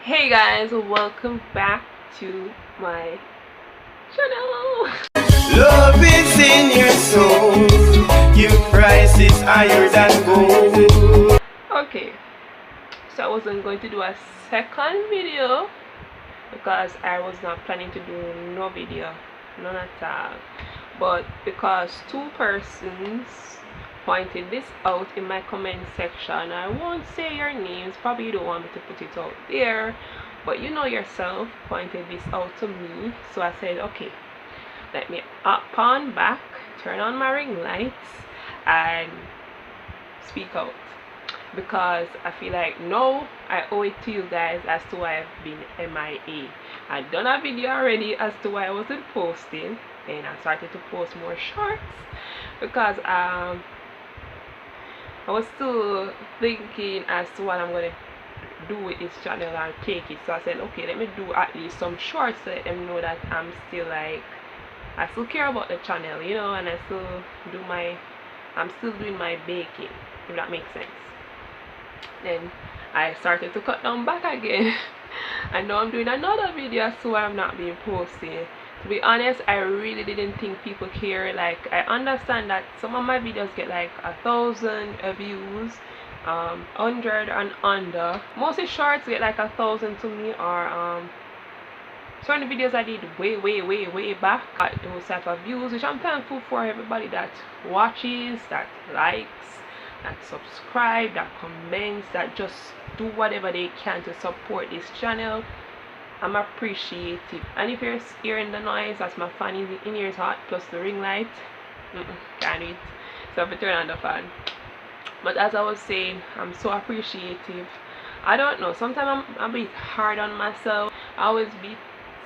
Hey guys, welcome back to my channel. Love is in your soul. Your price is higher than gold. Okay, so I wasn't going to do a second video because I was not planning to do no video, none at all. But because two persons pointed this out in my comment section, I won't say your names, probably you don't want me to put it out there, but you know yourself, pointed this out to me. So I said, okay, let me up on back, turn on my ring lights, and speak out, because I feel like no, I owe it to you guys as to why I've been MIA. I done a video already as to why I wasn't posting, and I started to post more shorts because I was still thinking as to what I'm gonna do with this channel and take it. So I said, okay, let me do at least some shorts to let them know that I'm still like, I still care about the channel, you know, and I still do I'm still doing my baking, if that makes sense. Then I started to cut down back again. And now I'm doing another video, so I'm not being posting. To be honest, I really didn't think people care. Like, I understand that some of my videos get like 1,000 views, 100 and under. Mostly shorts get like 1,000 to me, or certain videos I did way back got those type of views, which I'm thankful for everybody that watches, that likes, that subscribe, that comments, that just do whatever they can to support this channel. I'm appreciative. And if you're hearing the noise, that's my fan in ears hot plus the ring light. Can't do it. So I have to turn on the fan. But as I was saying, I'm so appreciative. I don't know, sometimes I'm a bit hard on myself. I always be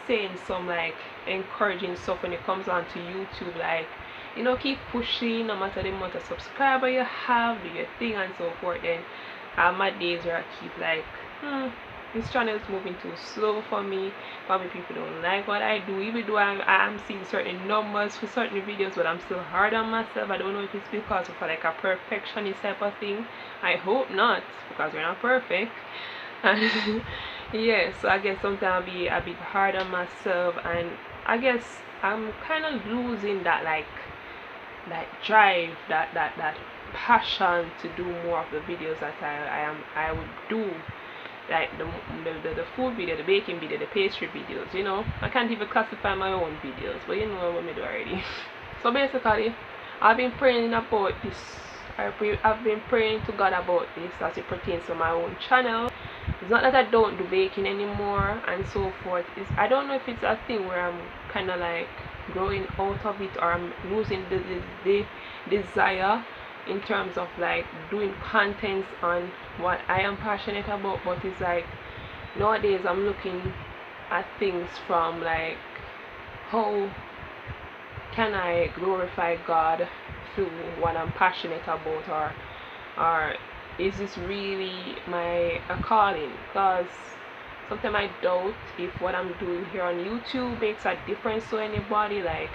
saying some like encouraging stuff when it comes on to YouTube, like, you know, keep pushing no matter the amount of subscriber you have, do your thing and so forth. Then I have my days where I keep like, this channel is moving too slow for me. Probably people don't like what I do, even though I'm seeing certain numbers for certain videos, but I'm still hard on myself. I don't know if it's because of like a perfectionist type of thing. I hope not, because we're not perfect. And yeah, so I guess sometimes I'll be a bit hard on myself, and I guess I'm kind of losing that like drive, that passion to do more of the videos that I would do, like the food video, the baking video, the pastry videos. You know, I can't even classify my own videos, but you know what I do already. So basically, I've been praying about this. I've been praying to God about this as it pertains to my own channel. It's not that I don't do baking anymore and so forth. I don't know if it's a thing where I'm kind of like growing out of it, or I'm losing the desire in terms of like doing contents on what I am passionate about. But it's like nowadays I'm looking at things from like, how can I glorify God through what I'm passionate about, or is this really my calling? Because sometimes I doubt if what I'm doing here on YouTube makes a difference to anybody. Like,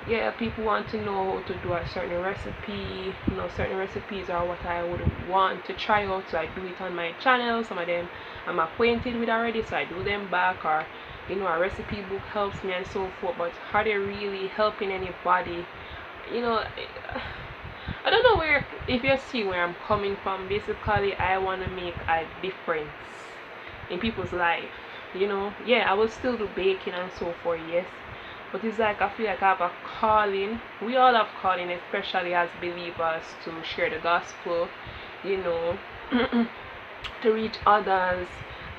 yeah, people want to know how to do a certain recipe. You know, certain recipes are what I would want to try out, so I do it on my channel. Some of them I'm acquainted with already, so I do them back. Or, you know, a recipe book helps me and so forth. But are they really helping anybody? You know, I don't know where, if you see where I'm coming from. Basically, I want to make a difference in people's life. You know, yeah, I will still do baking and so forth, yes, but it's like I feel like I have a calling. We all have calling, especially as believers, to share the gospel, you know, to reach others.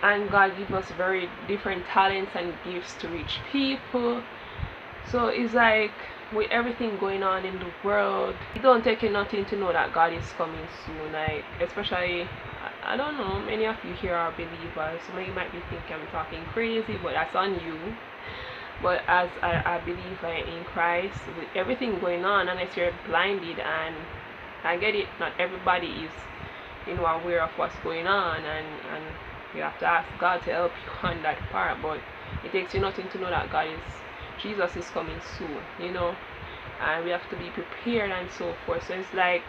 And God gives us very different talents and gifts to reach people. So it's like, with everything going on in the world, it don't take you nothing to know that God is coming soon. Like, especially, I don't know, many of you here are believers, so you might be thinking I'm talking crazy, but that's on you. But as I believe in Christ, with everything going on, unless you're blinded, and I get it, not everybody is, you know, aware of what's going on, and you have to ask God to help you on that part. But it takes you nothing to know that Jesus is coming soon, you know, and we have to be prepared and so forth. So it's like,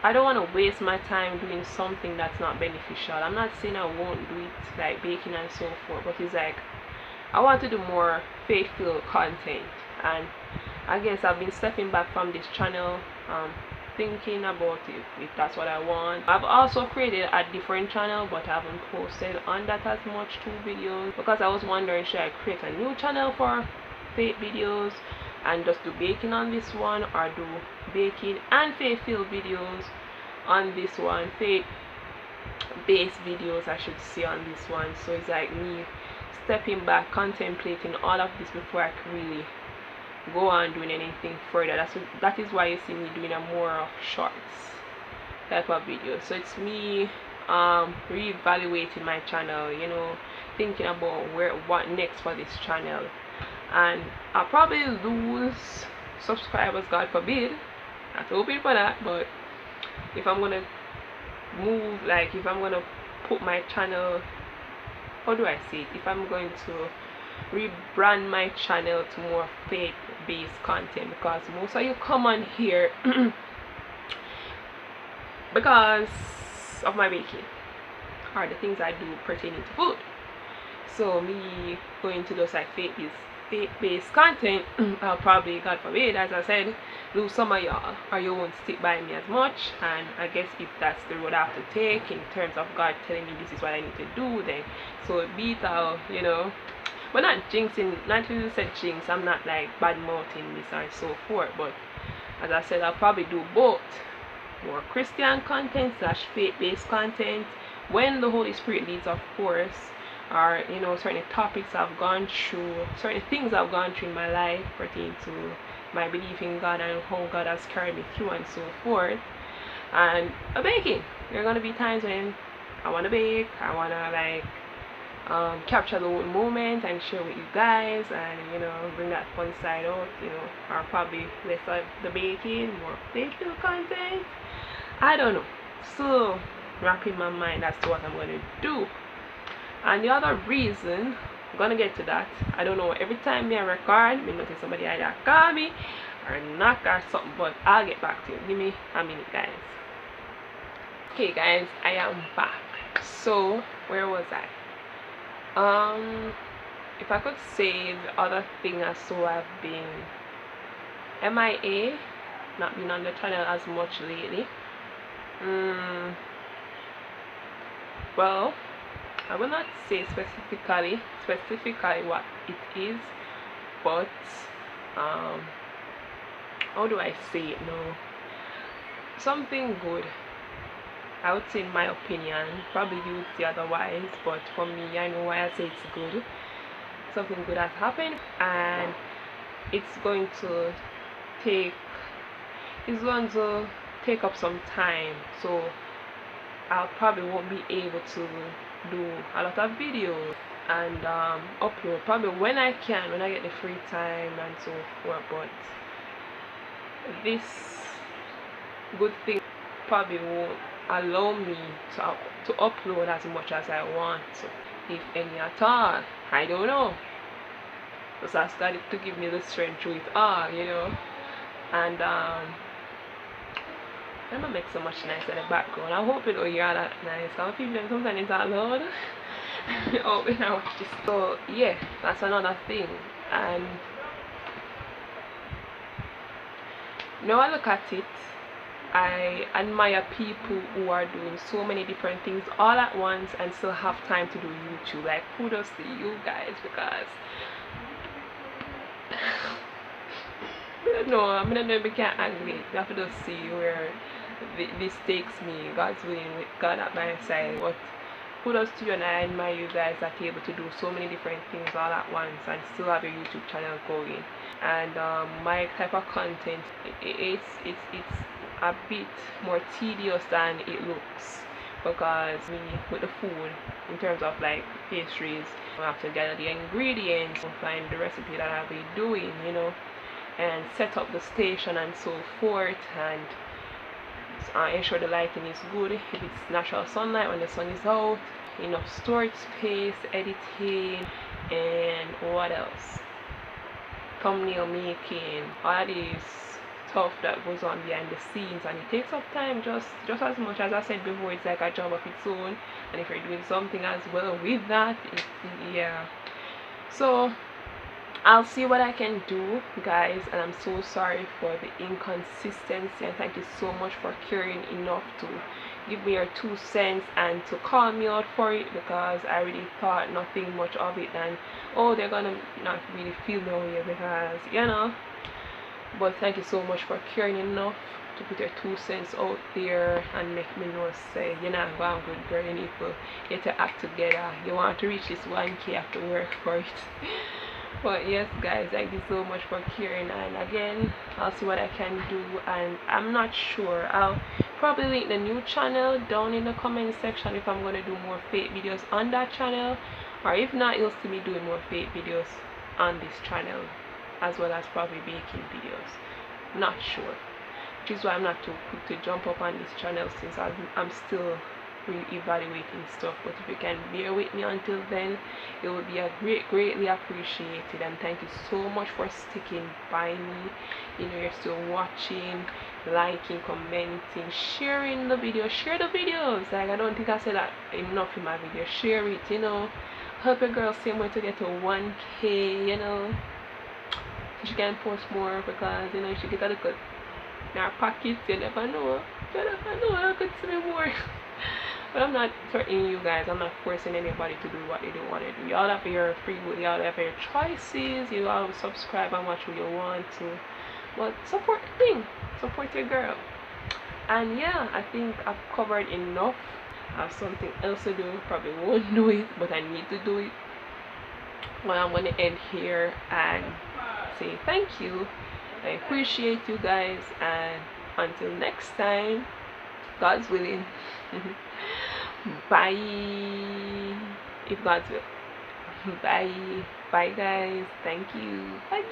I don't want to waste my time doing something that's not beneficial. I'm not saying I won't do it, like baking and so forth, but it's like I want to do more faith-filled content. And I guess I've been stepping back from this channel, thinking about if that's what I want. I've also created a different channel, but I haven't posted on that as much, 2 videos, because I was wondering, should I create a new channel for faith videos and just do baking on this one, or do baking and faith-filled videos on this one, faith based videos I should say on this one. So it's like me stepping back, contemplating all of this before I can really go on doing anything further. That is why you see me doing a more of shorts type of video. So it's me reevaluating my channel, you know, thinking about what next for this channel. And I'll probably lose subscribers, God forbid. I'm hoping for that. But if I'm gonna move, like if I'm gonna put my channel, how do I say it, if I'm going to rebrand my channel to more faith based content, because most of you come on here because of my baking or the things I do pertaining to food. So me going to those like faith based content, I'll probably, God forbid, as I said, lose some of y'all, or you won't stick by me as much. And I guess if that's the road I have to take in terms of God telling me this is what I need to do, then so be it. I'll, you know, but not jinxing, not to say jinx, I'm not like bad mouthing this and so forth, but as I said, I'll probably do both, more Christian content / faith based content when the Holy Spirit leads, of course, or you know, certain topics I've gone through, certain things I've gone through in my life pertaining to my belief in God and how God has carried me through and so forth. And baking, there are gonna be times when I wanna bake, I wanna like capture the whole moment and share with you guys, and you know, bring that fun side out, you know, or probably less of the baking, more faithful content. I don't know. So wrapping my mind as to what I'm gonna do. And the other reason, I'm gonna get to that, I don't know, every time I record, me notice somebody either call me or knock or something, but I'll get back to you. Give me a minute, guys. Okay guys, I am back. So where was I? If I could say the other thing, I saw I've been MIA, not been on the channel as much lately. Well, I will not say specifically what it is, but how do I say it now? Something good, I would say, in my opinion. Probably you would say otherwise, but for me, I know why I say it's good. Something good has happened, and it's going to take up some time, so I probably won't be able to do a lot of videos and upload probably when I can, when I get the free time and so forth. But this good thing probably won't allow me to upload as much as I want to, if any at all. I don't know, because I started to give me the strength through it all, you know. And I'm gonna make so much nice in the background. I hope you don't hear that nice. Some people sometimes it's that loud. Oh, when I watch this. So yeah, that's another thing. And now I look at it, I admire people who are doing so many different things all at once and still have time to do YouTube. Like, kudos to you guys, because no, I mean, I know you can't angry. You have to just see where this takes me. God's willing, with God at my side. But kudos to you, and I admire you guys that are able to do so many different things all at once and still have your YouTube channel going. And my type of content, it's a bit more tedious than it looks, because me with the food, in terms of like pastries, I have to gather the ingredients and find the recipe that I'll be doing, you know, and set up the station and so forth, and ensure the lighting is good, if it's natural sunlight when the sun is out, enough storage space, editing, and what else, thumbnail making, all of these stuff that goes on behind the scenes, and it takes up time. Just as much as I said before, it's like a job of its own, and if you're doing something as well with that, yeah. So I'll see what I can do, guys, and I'm so sorry for the inconsistency, and thank you so much for caring enough to give me your 2 cents and to call me out for it, because I really thought nothing much of it, and oh, they're gonna not really feel no way, because but thank you so much for caring enough to put your 2 cents out there and make me know, say, you're not going good, girl, you need to get your act together, you want to reach this 1K, you have to work for it. But yes, guys, thank you so much for caring, and again, I'll see what I can do, and I'm not sure, I'll probably link the new channel down in the comment section if I'm going to do more fake videos on that channel, or if not, you'll see me doing more fake videos on this channel, as well as probably baking videos, not sure, which is why I'm not too quick to jump up on this channel, since I'm still re-evaluating stuff. But if you can bear with me until then, it would be greatly appreciated, and thank you so much for sticking by me. You're still watching, liking, commenting, sharing the video. Share the videos, like I don't think I said that enough in my video. Share it, help your girl same way to get to 1K, she can post more, because she get a little in her pockets. You never know, I could see me more. But I'm not threatening you guys, I'm not forcing anybody to do what they don't want to do. Y'all have your free will, y'all have your choices, you all subscribe and watch what you want to, but support the thing, support your girl. And yeah, I think I've covered enough. I have something else to do, probably won't do it, but I need to do it. Well, I'm gonna end here and say thank you. I appreciate you guys, and until next time, God's willing. Bye, if God's will. Bye. Bye, guys. Thank you. Bye.